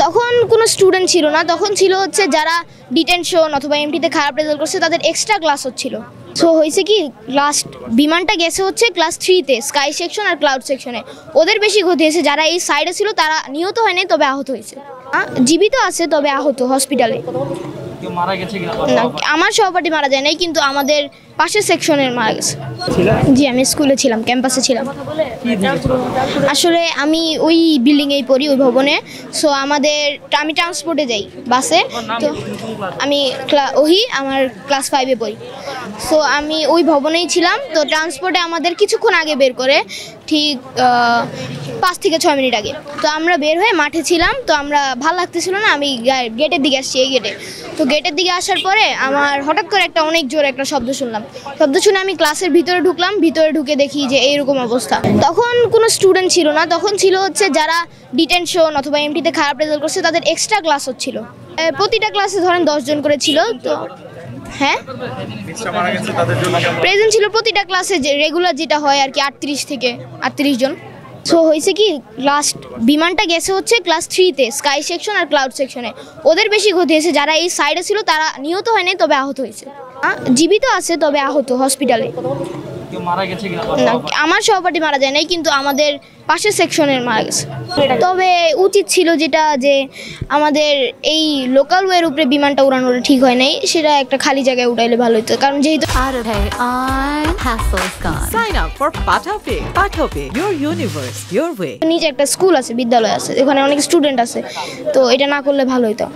তখন কোনো স্টুডেন্ট ছিল না, তখন ছিল হচ্ছে যারা ডিটেনশন অথবা এমটিতে খারাপ রেজাল্ট করছে তাদের এক্সট্রা ক্লাস হচ্ছিল। সো হয়েছে কি, লাস্ট বিমানটা গেছে হচ্ছে ক্লাস 3-তে স্কাই সেকশন আর ক্লাউড সেকশনে। ওদের বেশি ক্ষতি হয়েছে, যারা এই সাইডে ছিল তারা নিহত হয়নি, তবে আহত হয়েছে। জীবিত আছে তবে আহত হসপিটালে। আমার সহপাঠী মারা যায় নাই, কিন্তু আমাদের পাশের সেকশনের মারা গেছে। জি, আমি স্কুলে ছিলাম, ক্যাম্পাসে ছিলাম। আসলে আমি ওই বিল্ডিংয়েই পড়ি, ওই ভবনে। সো আমি ট্রান্সপোর্টে যাই বাসে। তো আমি আমার ক্লাস 5-এ পড়ি। সো আমি ওই ভবনেই ছিলাম। তো ট্রান্সপোর্টে আমাদের কিছুক্ষণ আগে বের করে, ঠিক 5 থেকে 6 মিনিট আগে। তো আমরা বের হয়ে মাঠে ছিলাম। তো আমরা ভালো লাগতেছিল না, আমি গেটের দিকে আসছি, এই গেটে। তো গেটের দিকে আসার পরে আমার হঠাৎ করে অনেক জোরে একটা শব্দ শুনলাম। শব্দ শুনে আমি ক্লাসের ভিতরে ঢুকলাম। ভিতরে ঢুকে দেখি যে এইরকম অবস্থা। তখন কোনো স্টুডেন্ট ছিল না, তখন ছিল হচ্ছে যারা ডিটেনশন অথবা এমটিতে খারাপ রেজাল্ট করছে তাদের এক্সট্রা ক্লাস হচ্ছিল। প্রতিটা ক্লাসে ধরেন 10 জন করে ছিল। তো হ্যাঁ, প্রেজেন্ট ছিল প্রতিটা ক্লাসে, যে রেগুলার যেটা হয় আর কি, 38 থেকে 38 জন। সো হয়েছে কি, লাস্ট বিমানটা গেছে হচ্ছে ক্লাস 3-তে স্কাই সেকশন আর ক্লাউড সেকশনে। ওদের বেশি ক্ষতি হয়েছে, যারা এই সাইডে ছিল তারা নিহত হয়নি, তবে আহত হয়েছে। জীবিত আছে তবে আহত হসপিটালে। আমার সহপাঠী মারা যায় নাই, কিন্তু আমাদের পাশের সেকশনের মারা গেছে। তবে উচিত ছিল যেটা, যে আমাদের এই লোকাল ওয়ের উপরে বিমানটা উড়ানোটা ঠিক হয় নাই, সেটা একটা খালি জায়গায় উঠাইলে ভালো হতো। কারণ যেহেতু নিচে একটা স্কুল আছে, বিদ্যালয় আছে, এখানে অনেক স্টুডেন্ট আছে। তো এটা না করলে ভালো হতো।